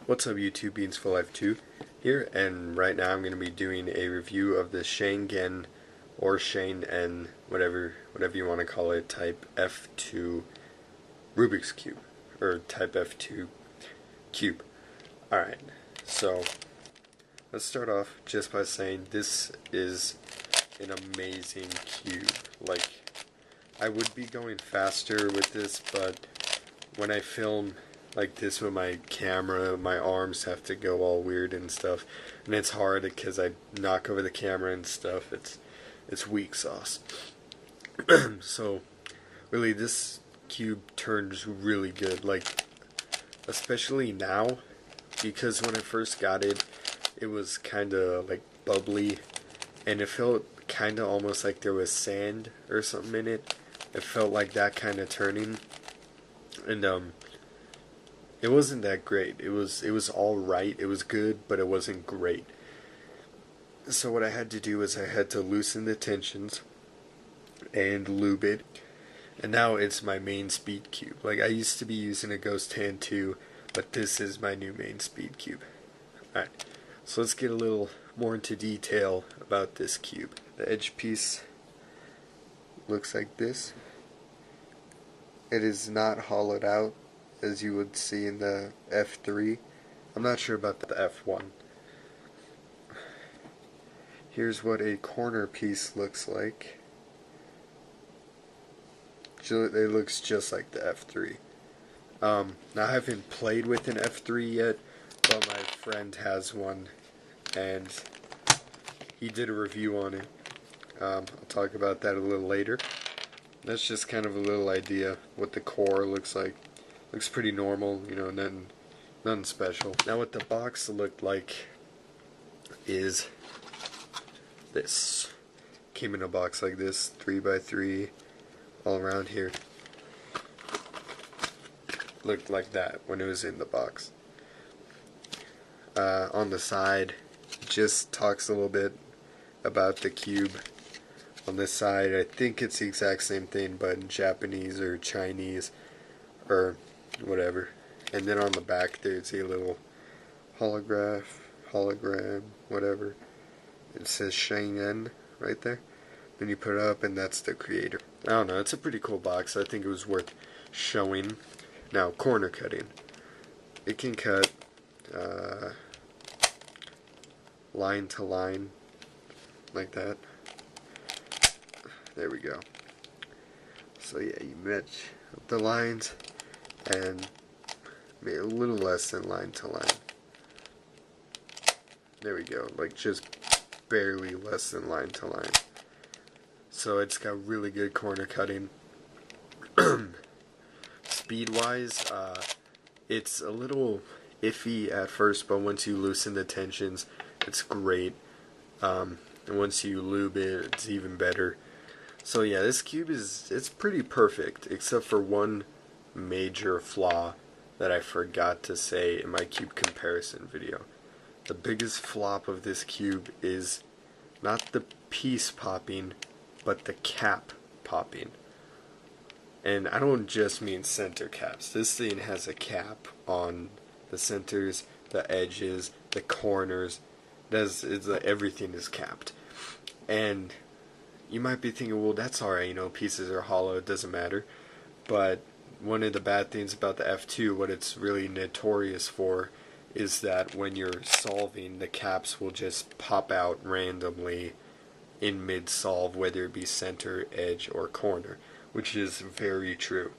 What's up YouTube, Beans for Life 2 here, and right now I'm going to be doing a review of the Shangen or Shane N, whatever you want to call it, type F2 Rubik's Cube, or type F2 Cube. Alright, so let's start off just by saying this is an amazing cube. Like, I would be going faster with this, but when I film like this with my camera, my arms have to go all weird and stuff, and it's hard because I knock over the camera and stuff. It's weak sauce. So really, this cube turns really good, like especially now, because when I first got it, it was kind of like bubbly, and it felt kind of almost like there was sand or something in it. It felt like that kind of turning, and it wasn't that great. It was all right. It was good, but it wasn't great. So what I had to do is I had to loosen the tensions and lube it. And now it's my main speed cube. Like, I used to be using a Ghost Hand 2, but this is my new main speed cube. Alright, so let's get a little more into detail about this cube. The edge piece looks like this. It is not hollowed out, as you would see in the F3. I'm not sure about the F1. Here's what a corner piece looks like. It looks just like the F3. Now, I haven't played with an F3 yet, but my friend has one, and he did a review on it. I'll talk about that a little later. That's just kind of a little idea what the core looks like. Looks pretty normal, you know, nothing special. Now what the box looked like is this. Came in a box like this, 3x3, all around here. Looked like that when it was in the box. On the side, it just talks a little bit about the cube. On this side, I think it's the exact same thing, but in Japanese or Chinese or whatever. And then on the back there's a little hologram, whatever. It says Shangen right there. Then you put it up and that's the creator. I don't know, it's a pretty cool box. I think it was worth showing. Now, corner cutting. It can cut line to line like that. There we go. So yeah, you match the lines and maybe a little less than line to line. There we go, like just barely less than line to line. So it's got really good corner cutting. Speed wise, it's a little iffy at first, but once you loosen the tensions, it's great. And once you lube it, it's even better. So yeah, this cube it's pretty perfect, except for one major flaw that I forgot to say in my cube comparison video. The biggest flop of this cube is not the piece popping, but the cap popping. And I don't just mean center caps. This thing has a cap on the centers, the edges, the corners. Everything is capped. And you might be thinking, well, that's alright, you know, pieces are hollow, it doesn't matter. But one of the bad things about the F2, what it's really notorious for, is that when you're solving, the caps will just pop out randomly in mid-solve, whether it be center, edge, or corner, which is very true.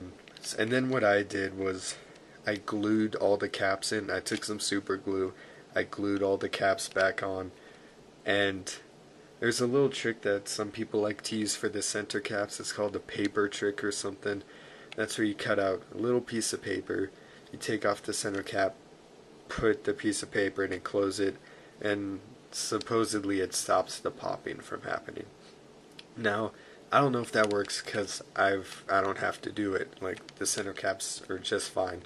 And then what I did was I glued all the caps in. I took some super glue, I glued all the caps back on, and there's a little trick that some people like to use for the center caps. It's called the paper trick or something. That's where you cut out a little piece of paper, you take off the center cap, put the piece of paper in and close it, and supposedly it stops the popping from happening. Now, I don't know if that works because I don't have to do it. Like, the center caps are just fine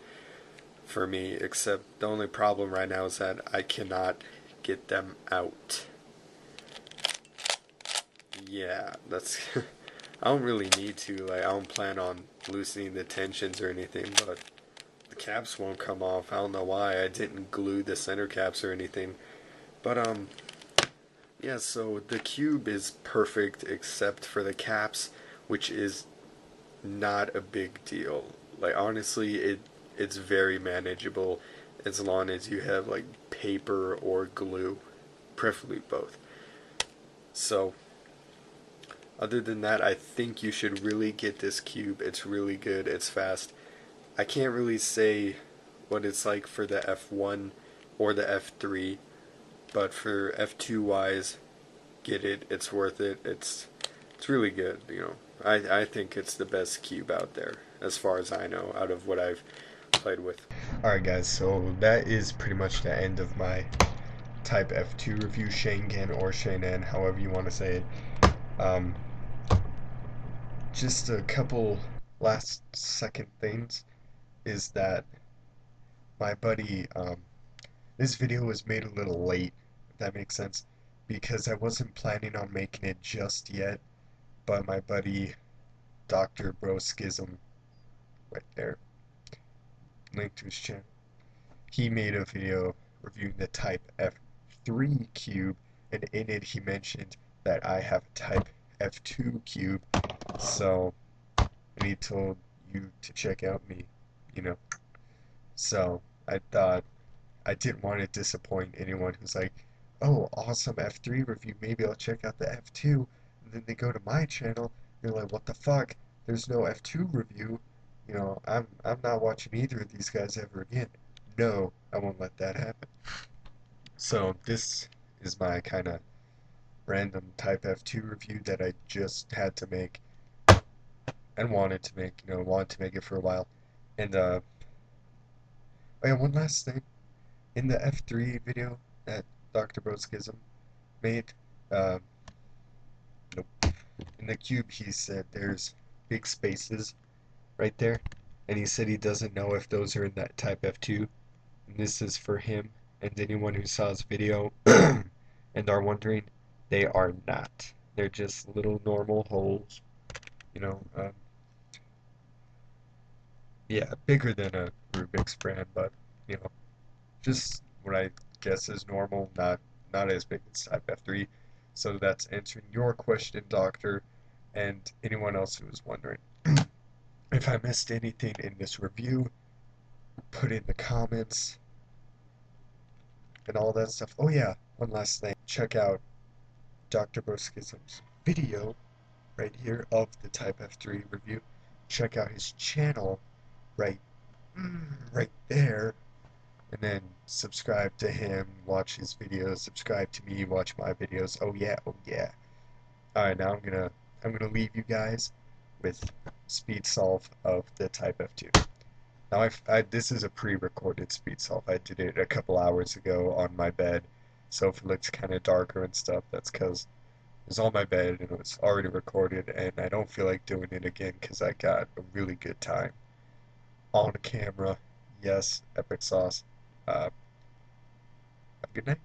for me, except the only problem right now is that I cannot get them out. Yeah, that's I don't really need to. Like, I don't plan on loosening the tensions or anything, but the caps won't come off. I don't know why. I didn't glue the center caps or anything. But yeah, so the cube is perfect except for the caps, which is not a big deal. Like honestly, it's very manageable as long as you have like paper or glue, preferably both. So other than that, I think you should really get this cube. It's really good. It's fast. I can't really say what it's like for the F1 or the F3, but for F2 wise, get it. It's worth it. It's really good. I think it's the best cube out there as far as I know out of what I've played with. Alright guys, so that is pretty much the end of my Type F2 review, Schengen or Shenan, however you want to say it. Just a couple last second things is that my buddy, this video was made a little late, if that makes sense, because I wasn't planning on making it just yet, but my buddy, Dr. Broskism, right there, link to his channel, he made a video reviewing the Type F3 cube, and in it he mentioned that I have a Type F2 cube, so, and he told you to check out me, you know. So I thought I didn't want to disappoint anyone who's like, oh, awesome F3 review, maybe I'll check out the F2, and then they go to my channel, they're like, what the fuck, there's no F2 review, I'm not watching either of these guys ever again. No, I won't let that happen. So this is my kind of random Type F2 review that I just had to make and wanted to make, wanted to make it for a while. And oh yeah, one last thing. In the F3 video that Dr. Broskism made, uh, nope. In the cube he said there's big spaces right there, and he said he doesn't know if those are in that Type F2, and this is for him and anyone who saw his video and are wondering, they are not. They're just little normal holes, you know, yeah, bigger than a Rubik's brand, but, just what I guess is normal, not as big as Type F3. So that's answering your question, Doctor, and anyone else who was wondering. If I missed anything in this review, put in the comments and all that stuff. Oh yeah, one last thing. Check out Dr. Broskism's video right here of the Type F3 review. Check out his channel right right there, and then subscribe to him, watch his videos, subscribe to me, watch my videos. Oh yeah, oh yeah. Alright, now I'm gonna leave you guys with speed solve of the Type F2. Now this is a pre-recorded speed solve. I did it a couple hours ago on my bed, so if it looks kind of darker and stuff, that's because it was on my bed and it was already recorded, and I don't feel like doing it again because I got a really good time on camera. Yes, epic sauce. Have a good night.